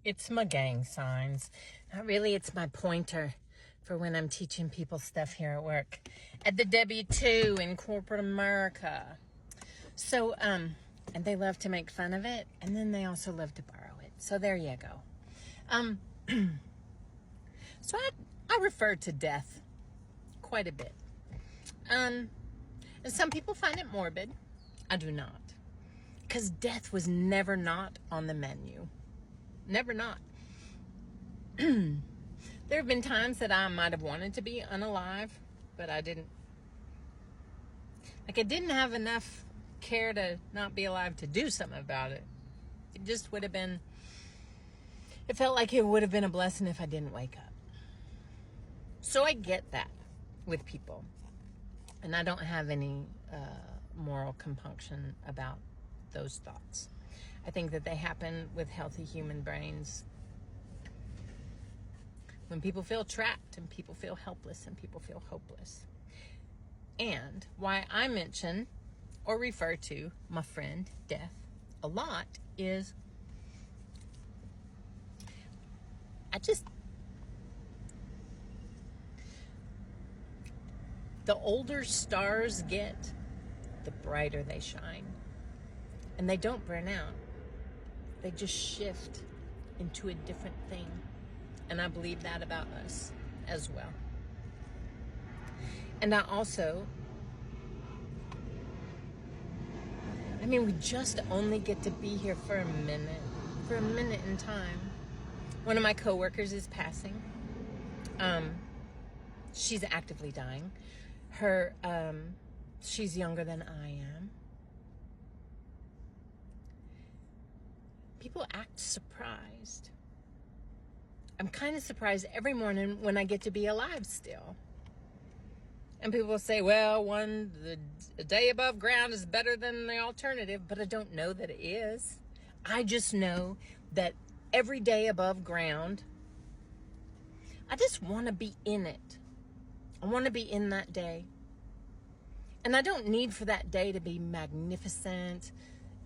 It's my gang signs. Not really, it's my pointer for when I'm teaching people stuff here at work. At the W-2 in corporate America. So, and they love to make fun of it, and then they also love to borrow it. So there you go. So I refer to death quite a bit. And some people find it morbid. I do not. Because death was never not on the menu. Never not. There have been times that I might have wanted to be unalive, but I didn't. Like, I didn't have enough care to not be alive to do something about it. It just would have been, it felt like it would have been a blessing if I didn't wake up. So I get that with people. And I don't have any moral compunction about those thoughts. I think that they happen with healthy human brains when people feel trapped and people feel helpless and people feel hopeless. And why I mention or refer to my friend death a lot is the older stars get, the brighter they shine. And they don't burn out. They just shift into a different thing. And I believe that about us as well. And I also, we just only get to be here for a minute in time. One of my coworkers is passing. She's actively dying. She's younger than I am. People act surprised. I'm kind of surprised every morning when I get to be alive still. And people will say, well, the day above ground is better than the alternative, but I don't know that it is. I just know that every day above ground, I just want to be in it. I want to be in that day. And I don't need for that day to be magnificent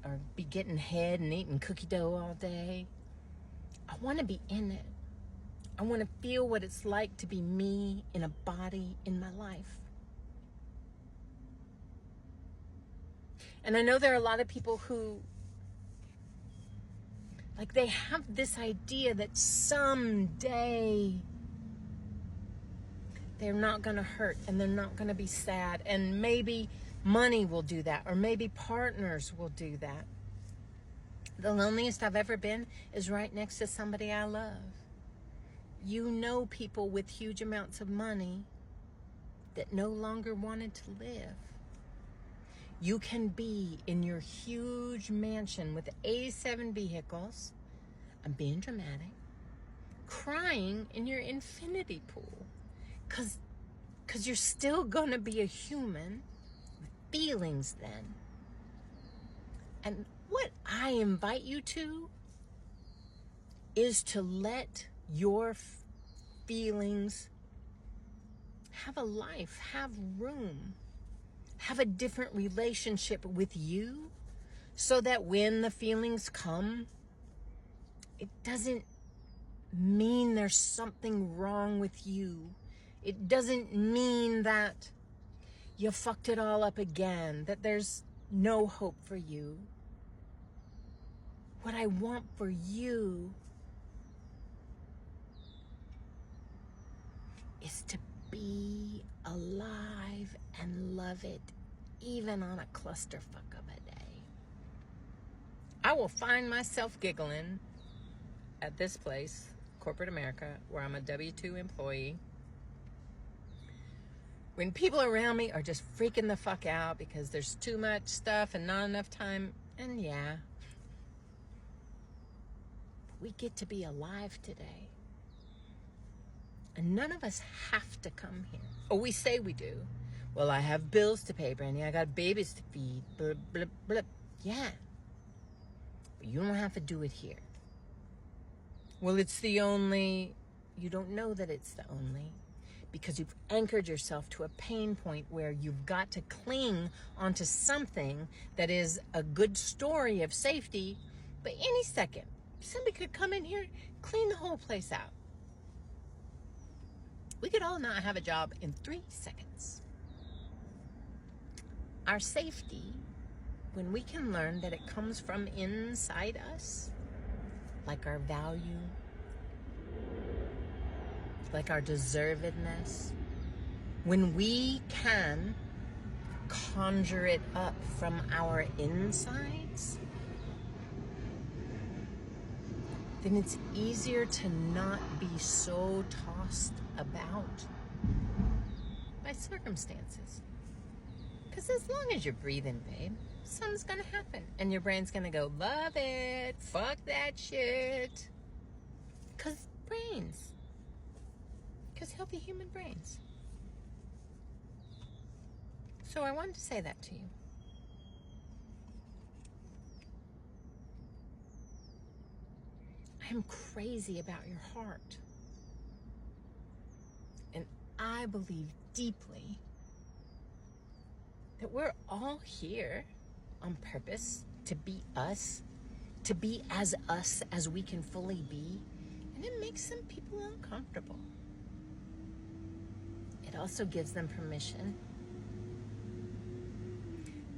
or be getting head and eating cookie dough all day. I want to be in it. I want to feel what it's like to be me in a body in my life. And I know there are a lot of people who, they have this idea that someday they're not going to hurt and they're not going to be sad. And maybe money will do that, or maybe partners will do that. The loneliest I've ever been is right next to somebody I love. You know people with huge amounts of money that no longer wanted to live. You can be in your huge mansion with 87 vehicles, I'm being dramatic, crying in your infinity pool. Because you're still going to be a human with feelings then. And what I invite you to is to let your feelings have a life, have room, have a different relationship with you, so that when the feelings come, it doesn't mean there's something wrong with you. It doesn't mean that you fucked it all up again, that there's no hope for you. What I want for you is to be alive and love it, even on a clusterfuck of a day. I will find myself giggling at this place, corporate America, where I'm a W-2 employee, when people around me are just freaking the fuck out because there's too much stuff and not enough time. And yeah, we get to be alive today. And none of us have to come here. Oh, we say we do. Well, I have bills to pay, Brandy. I got babies to feed. Blip, blip, blip. Yeah. But you don't have to do it here. Well, it's the only. You don't know that it's the only. Because you've anchored yourself to a pain point where you've got to cling onto something that is a good story of safety. But any second, Somebody could come in here, clean the whole place out. We could all not have a job in 3 seconds. Our safety, when we can learn that it comes from inside us, like our value, like our deservedness, when we can conjure it up from our insides, then it's easier to not be so tossed about by circumstances. Because as long as you're breathing, babe, something's gonna happen. And your brain's gonna go, love it, fuck that shit. Because brains. Because healthy human brains. So I wanted to say that to you. I am crazy about your heart. And I believe deeply that we're all here on purpose to be us, to be as us as we can fully be. And it makes some people uncomfortable. It also gives them permission.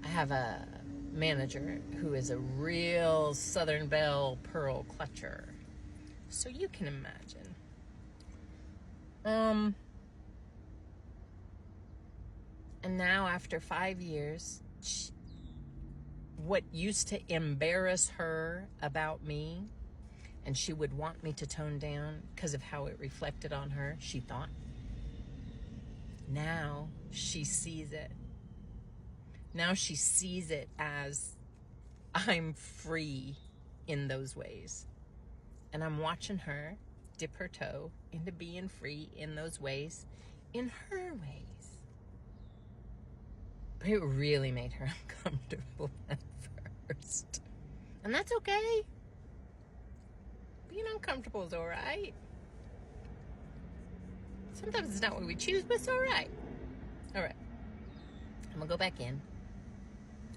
I have a manager who is a real Southern Belle pearl clutcher. So you can imagine. And now after 5 years, what used to embarrass her about me, and she would want me to tone down because of how it reflected on her, she thought. Now she sees it. Now she sees it as I'm free in those ways. And I'm watching her dip her toe into being free in those ways, in her ways. But it really made her uncomfortable at first. And that's okay. Being uncomfortable is all right. Sometimes it's not what we choose, but it's all right. All right. I'm going to go back in.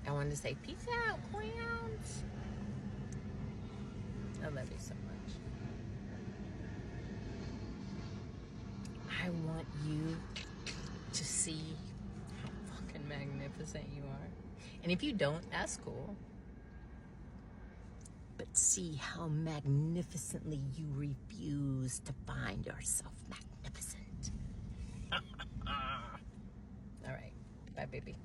I wanted to say peace out, clowns. I love you so much. I want you to see how fucking magnificent you are. And if you don't, that's cool. But see how magnificently you refuse to find yourself magnificent. All right. Bye, baby.